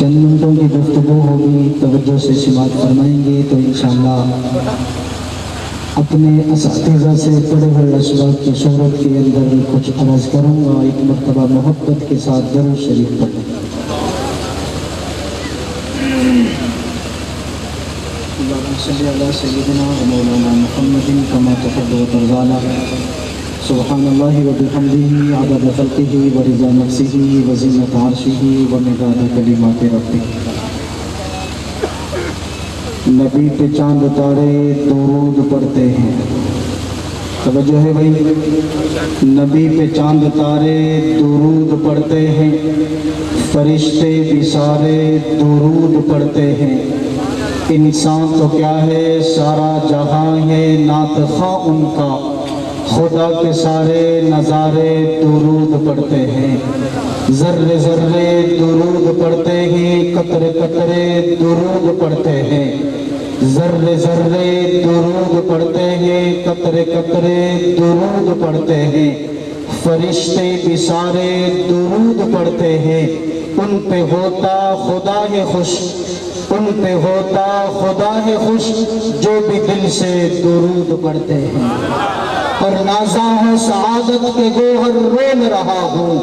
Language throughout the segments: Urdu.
چند منٹوں کی گفتگو ہوگی، توجہ سے سماعت فرمائیں گے تو انشاءاللہ اپنے اساتذہ سے پڑھے ہوئے اسباق کی صورت کے اندر کچھ عرض کروں گا۔ ایک مرتبہ محبت کے ساتھ درود شریف پڑھیں۔ اللہم صلی علی سیدنا و مولانا محمد کما تحب و ترضى۔ سبحان اللہ و بحمدہ عدد خلقہ و رضا نفسہ و زینت عرشہ و مداد کلمات ربہ۔ نبی پہ چاند تارے درود پڑھتے ہیں، توجہ ہے بھائی، نبی پہ چاند تارے درود پڑھتے ہیں، فرشتے بھی سارے درود پڑھتے ہیں، انسان تو کیا ہے سارا جہاں ہے نعت خواں ان کا، خدا کے سارے نظارے درود پڑھتے ہیں، ذرے ذرے درود پڑھتے ہیں، قطرے قطرے درود پڑھتے ہیں، ذرے ذرے درود پڑھتے ہیں، قطرے قطرے درود پڑھتے ہیں، فرشتے بھی سارے درود پڑھتے ہیں، ان پہ ہوتا خدا ہے خوش، ان پہ ہوتا خدا ہے خوش جو بھی دل سے درود پڑھتے ہیں۔ اور نازا ہو سعادت کے گوہر رول رہا ہوں،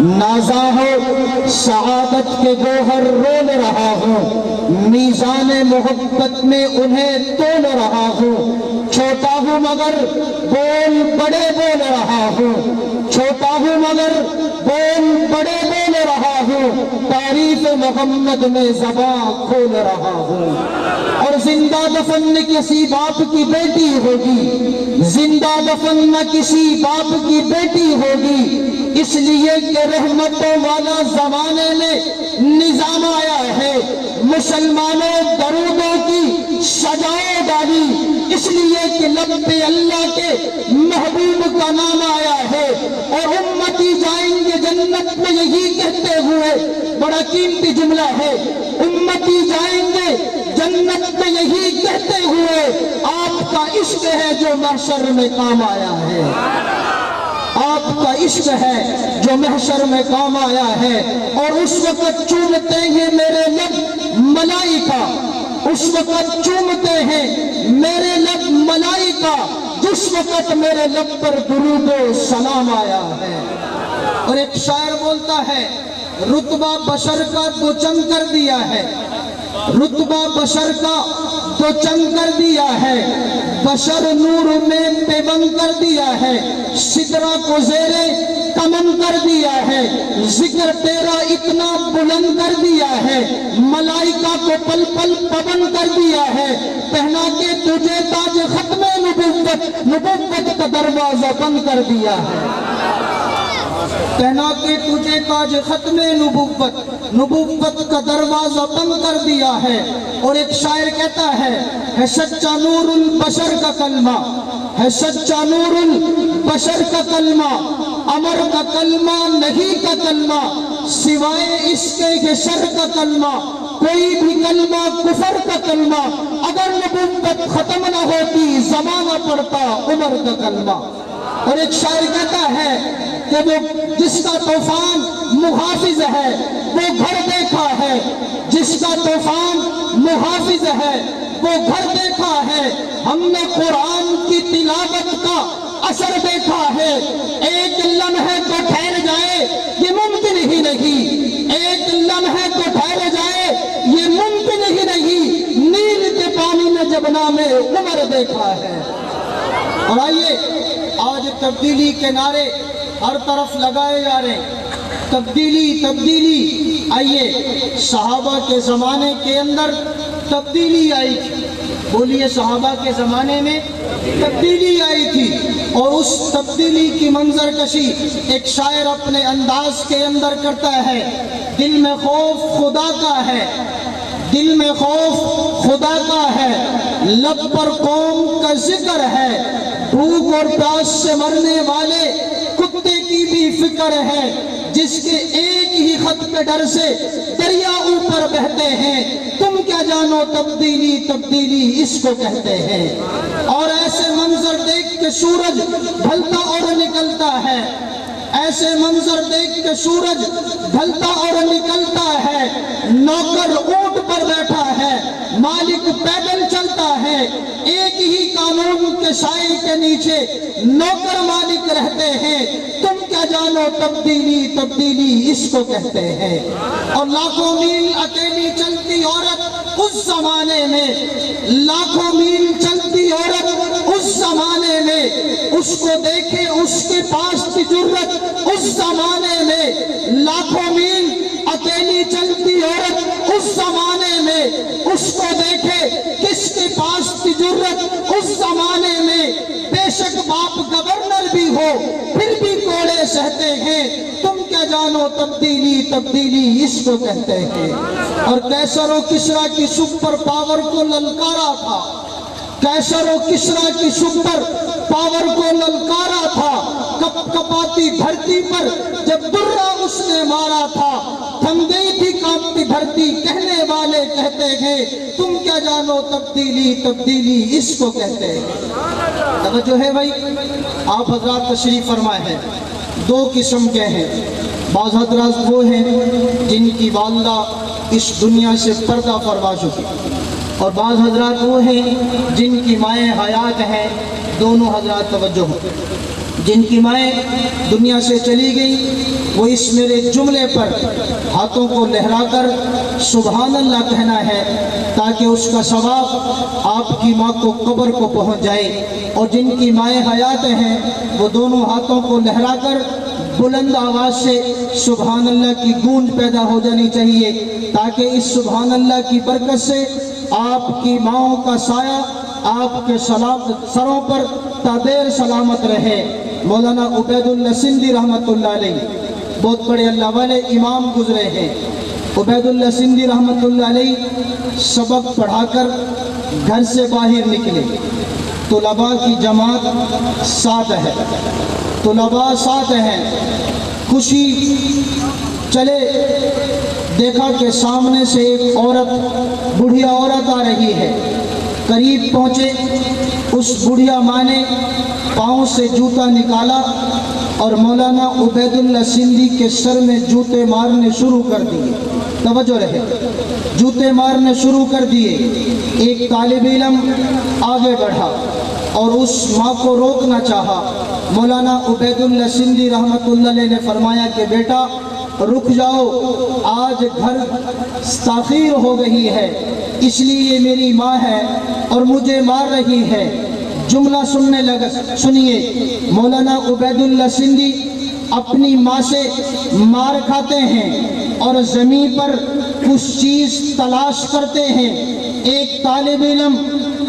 نازا ہو سعادت کے گوہر رول رہا ہوں، میزان محبت میں انہیں تول رہا ہوں، چھوٹا ہوں مگر بول بڑے بول رہا ہوں، چھوٹا ہوں مگر بول بڑے بول رہا ہوں، تعریف محمد میں زبان کھول رہا ہوں۔ اور زندہ دفن کسی باپ کی بیٹی ہوگی، زندہ دفن نہ کسی باپ کی بیٹی ہوگی، اس لیے کہ رحمتوں والا زمانے میں نظام آیا ہے، مسلمانوں درودوں کی سجائے ڈالی، اس لیے کہ لب پہ اللہ کے محبوب کا نام آیا ہے، اور امتی جائیں گے جنت میں یہی کہتے ہوئے، بڑا قیمتی جملہ ہے، امتی جائیں گے جنت میں یہی کہتے ہوئے، آپ کا عشق ہے جو محشر میں کام آیا ہے، آپ کا عشق ہے جو محشر میں کام آیا ہے۔ اور اس وقت چومتے ہیں میرے لب ملائکہ، اس وقت چومتے ہیں میرے لب ملائکہ جس وقت میرے لب پر درود و سلام آیا ہے۔ اور ایک شاعر بولتا ہے رتبہ بشر کا دو چند کر دیا ہے، رتبہ بشر کا دو چند کر دیا ہے، بشر نور میں پیوند کر دیا ہے، سدرہ کو زیر کمن کر دیا ہے، ذکر تیرا اتنا بلند کر دیا ہے، ملائکہ کو پل پل پابند کر دیا ہے، پہنا کے تجھے تاج ختم نبوت، نبوت کا دروازہ بند کر دیا ہے، پہنا کے تجھے تاج ختم نبوت، نبوت کا دروازہ بند کر دیا ہے۔ اور ایک شاعر کہتا ہے سچا نور البشر کا کلمہ، ہے سچا نور البشر کا کلمہ، امر کا کلمہ نہیں کا کلمہ، سوائے اس کے شر کا کلمہ، کوئی بھی کلمہ کفر کا کلمہ، اگر نبوت ختم نہ ہوتی زمانہ پڑتا عمر کا کلمہ۔ اور ایک شاعر کہتا ہے کہ وہ جس کا طوفان محافظ ہے وہ گھر دیکھا ہے، جس کا طوفان محافظ ہے وہ گھر دیکھا ہے، ہم نے قرآن کی تلاوت کا اثر دیکھا ہے، ایک لمحے کو ٹھہر جائے یہ ممکن ہی نہیں، ایک لمحے کو ٹھہر جائے یہ ممکن ہی نہیں، نیل کے پانی میں جب نام عمر دیکھا ہے۔ اور آئیے آج تبدیلی کے نعرے ہر طرف لگائے جا رہے ہیں، تبدیلی تبدیلی، آئیے صحابہ کے زمانے کے اندر تبدیلی آئی تھی، بولیے صحابہ کے زمانے میں تبدیلی آئی تھی، اور اس تبدیلی کی منظر کشی ایک شاعر اپنے انداز کے اندر کرتا ہے، دل میں خوف خدا کا ہے، دل میں خوف خدا کا ہے، لب پر قوم کا ذکر ہے، بھوک اور پیاس سے مرنے والے کتے کی بھی فکر ہے، جس کے ایک ہی خط پہ ڈر سے دریا اوپر بہتے ہیں، تم کیا جانو تبدیلی تبدیلی اس کو کہتے ہیں۔ اور ایسے منظر دیکھ کے سورج ڈھلتا اور نکلتا ہے، ایسے منظر دیکھ کے سورج ڈھلتا اور نکلتا ہے، نوکر اونٹ پر بیٹھا ہے، مالک پیدل چلتا ہے، ایک ہی قانون کے سائے کے نیچے نوکر مالک رہتے ہیں۔ تم کیا جانو تبدیلی، تبدیلی اس کو کہتے ہیں۔ اور لاکھوں میل اکیلی چلتی عورت اس زمانے میں، لاکھوں میل چلتی عورت اس زمانے میں، اس کو دیکھے اس کے پاس کی جرت اس زمانے میں، لاکھوں میل اکیلی چلتی عورت اس زمانے میں، اس کو دیکھے کس کے پاس کی جرت اس زمانے میں، بے شک باپ گورنر بھی ہو پھر بھی کوڑے سہتے ہیں۔ تم کیا جانو تبدیلی، تبدیلی اس کو کہتے ہیں۔ اور کیسر و کسریٰ کی سپر پاور کو للکارا تھا، کیسر و کسریٰ کی سپر پاور کو للکارا تھا، کپ کپاتی دھرتی پر جب درہ اس نے مارا تھا، تھم گئی تھی کانپتی دھرتی، کہنے والے کہتے ہیں تم کیا جانو تبدیلی، تبدیلی اس کو کہتے ہیں۔ توجہ ہے بھائی، آپ حضرات تشریف فرمائے ہیں۔ دو قسم کے ہیں، بعض حضرات وہ ہیں جن کی والدہ اس دنیا سے پردہ فرما چکی، اور بعض حضرات وہ ہیں جن کی مائیں حیات ہیں۔ دونوں حضرات توجہ ہو، جن کی مائیں دنیا سے چلی گئی وہ اس میرے جملے پر ہاتھوں کو لہرا کر سبحان اللہ کہنا ہے تاکہ اس کا ثواب آپ کی ماں کو قبر کو پہنچ جائے۔ اور جن کی مائیں حیات ہیں وہ دونوں ہاتھوں کو لہرا کر بلند آواز سے سبحان اللہ کی گونج پیدا ہو جانی چاہیے تاکہ اس سبحان اللہ کی برکت سے آپ کی ماؤں کا سایہ آپ کے سروں پر تادیر سلامت رہے۔ مولانا عبید اللہ سندھی رحمت اللہ علیہ بہت بڑے اللہ والے امام گزرے ہیں۔ عبید اللہ سندھی رحمت اللہ علیہ سبق پڑھا کر گھر سے باہر نکلے، طلباء کی جماعت ساتھ ہے، طلباء ساتھ ہیں، خوشی چلے، دیکھا کہ سامنے سے ایک عورت، بڑھیا عورت آ رہی ہے۔ قریب پہنچے، اس بڑھیا ماں نے پاؤں سے جوتا نکالا اور مولانا عبید اللہ سندھی کے سر میں جوتے مارنے شروع کر دیے۔ توجہ رہے، جوتے مارنے شروع کر دیے۔ ایک طالب علم آگے بڑھا اور اس ماں کو روکنا چاہا۔ مولانا عبید اللہ سندھی رحمت اللہ علیہ نے فرمایا کہ بیٹا رک جاؤ، آج گھر تاخیر ہو گئی ہے، اس لیے یہ میری ماں ہے اور مجھے مار رہی ہے۔ جملہ سننے لگا، سنیے، مولانا عبید اللہ سندھی اپنی ماں سے مار کھاتے ہیں اور زمین پر کچھ چیز تلاش کرتے ہیں۔ ایک طالب علم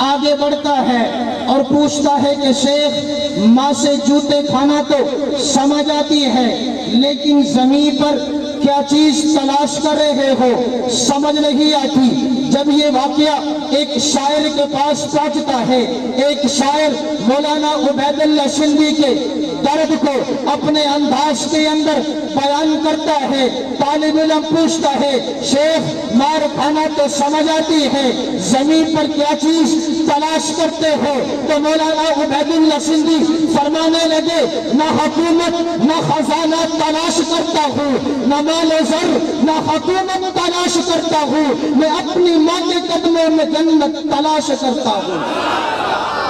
آگے بڑھتا ہے اور پوچھتا ہے کہ شیخ، ماں سے جوتے کھانا تو سمجھ آتی ہے لیکن زمین پر کیا چیز تلاش کر رہے ہو سمجھ نہیں آتی۔ جب یہ واقعہ ایک شاعر کے پاس پہنچتا ہے، ایک شاعر مولانا عبید اللہ سندھی کے درد کو اپنے انداز کے اندر بیان کرتا ہے۔ طالب علم پوچھتا ہے شیخ، مار کھانا تو سمجھ آتی ہے، زمین پر کیا چیز تلاش کرتے ہو؟ تو مولانا عبید اللہ سندھی فرمانے لگے، نہ حکومت نہ خزانہ تلاش کرتا ہوں، نہ مال و زر نہ حکومت تلاش کرتا ہوں، میں اپنی ماں کے قدموں میں جنت تلاش کرتا ہوں۔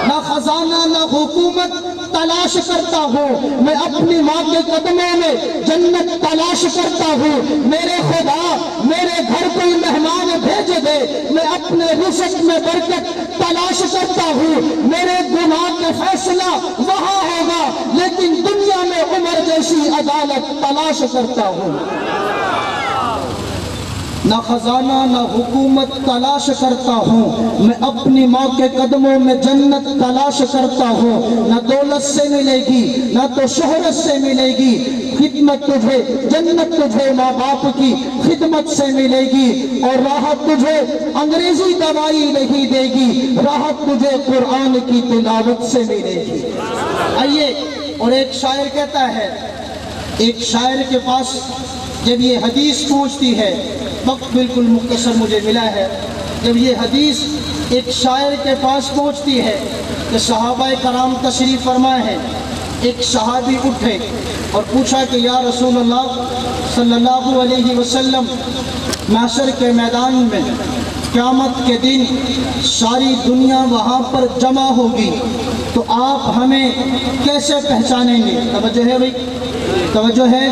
نہ خزانہ نہ حکومت تلاش کرتا ہوں، میں اپنی ماں کے قدموں میں جنت تلاش کرتا ہوں۔ میرے خدا میرے گھر کوئی مہمان بھیج دے، میں اپنے رزق میں برکت تلاش کرتا ہوں۔ میرے گناہ کے فیصلہ وہاں ہوگا لیکن دنیا میں عمر جیسی عدالت تلاش کرتا ہوں۔ نہ خزانہ نہ حکومت تلاش کرتا ہوں، میں اپنی ماں کے قدموں میں جنت تلاش کرتا ہوں۔ نہ دولت سے ملے گی نہ تو شہرت سے ملے گی، خدمت تجھے جنت تجھے ماں باپ کی خدمت سے ملے گی، اور راحت تجھے انگریزی دوائی نہیں دے گی، راحت تجھے قرآن کی تلاوت سے ملے گی۔ آئیے، اور ایک شاعر کہتا ہے، ایک شاعر کے پاس جب یہ حدیث پہنچتی ہے، وقت بالکل مختصر مجھے ملا ہے، جب یہ حدیث ایک شاعر کے پاس پہنچتی ہے کہ صحابہ کرام تشریف فرمائے ہیں، ایک صحابی اٹھے اور پوچھا کہ یا رسول اللہ صلی اللہ علیہ وسلم، محشر کے میدان میں قیامت کے دن ساری دنیا وہاں پر جمع ہوگی، تو آپ ہمیں کیسے پہچانیں گے؟ توجہ ہے بھائی، توجہ ہے،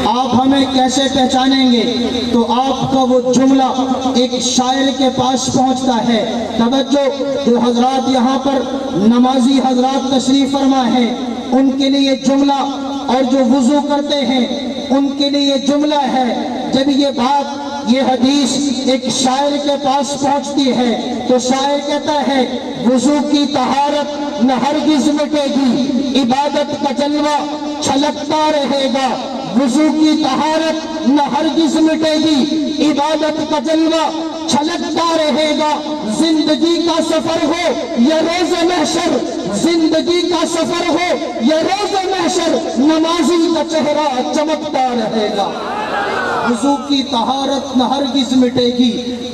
آپ ہمیں کیسے پہچانیں گے؟ تو آپ کا وہ جملہ ایک شاعر کے پاس پہنچتا ہے۔ توجہ، جو حضرات یہاں پر نمازی حضرات تشریف فرما ہے ان کے لیے جملہ، اور جو وضو کرتے ہیں ان کے لیے جملہ ہے۔ جب یہ بات، یہ حدیث ایک شاعر کے پاس پہنچتی ہے تو شاعر کہتا ہے وضو کی طہارت نہ ہرگز مٹے گی، عبادت کا جلوہ چھلکتا رہے گا۔ وضو کی طہارت نہ ہرگز مٹے گی، عبادت کا جلوہ چھلکتا رہے گا۔ زندگی کا سفر ہو یا روز محشر، زندگی کا سفر ہو یا روز محشر، نمازی کا چہرہ چمکتا رہے گا۔ وضو کی طہارت نہ ہرگز مٹے گی،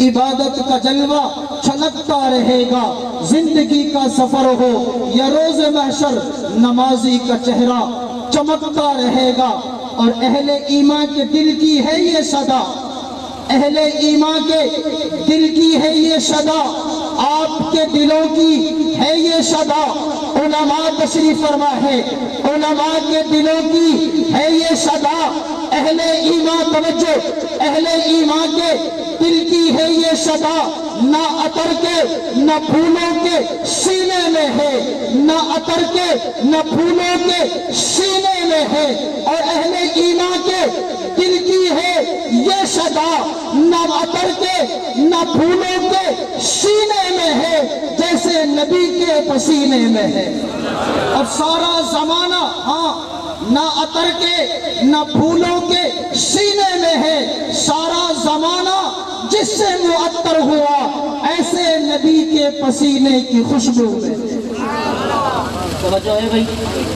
عبادت کا جلوہ چھلکتا رہے گا۔ زندگی کا سفر ہو یا روز محشر، نمازی کا چہرہ چمکتا رہے گا۔ اور اہل ایمان کے دل کی ہے یہ صدا، اہل ایمان کے دل کی ہے یہ صدا، آپ کے دلوں کی ہے یہ صدا۔ علماء تشریف فرما ہے، علماء کے دلوں کی ہے یہ صدا۔ اہل ایمان، توجہ، اہل ایمان کے دل کی ہے یہ صدا، نہ عطر کے نہ پھولوں کے سینے میں ہے، نہ عطر کے نہ پھولوں کے سینے میں ہے۔ اور اہل ایمان کے دل کی ہے یہ صدا، نہ عطر کے نہ پھولوں کے سینے میں ہے، جیسے نبی کے پسینے میں ہے۔ اور سارا زمانہ، ہاں، نہ عطر کے نہ پھولوں کے سینے میں ہے، سارا زمانہ جس سے معطر ہوا ایسے نبی کے پسینے کی خوشبو میں۔ توجہ ہے بھائی۔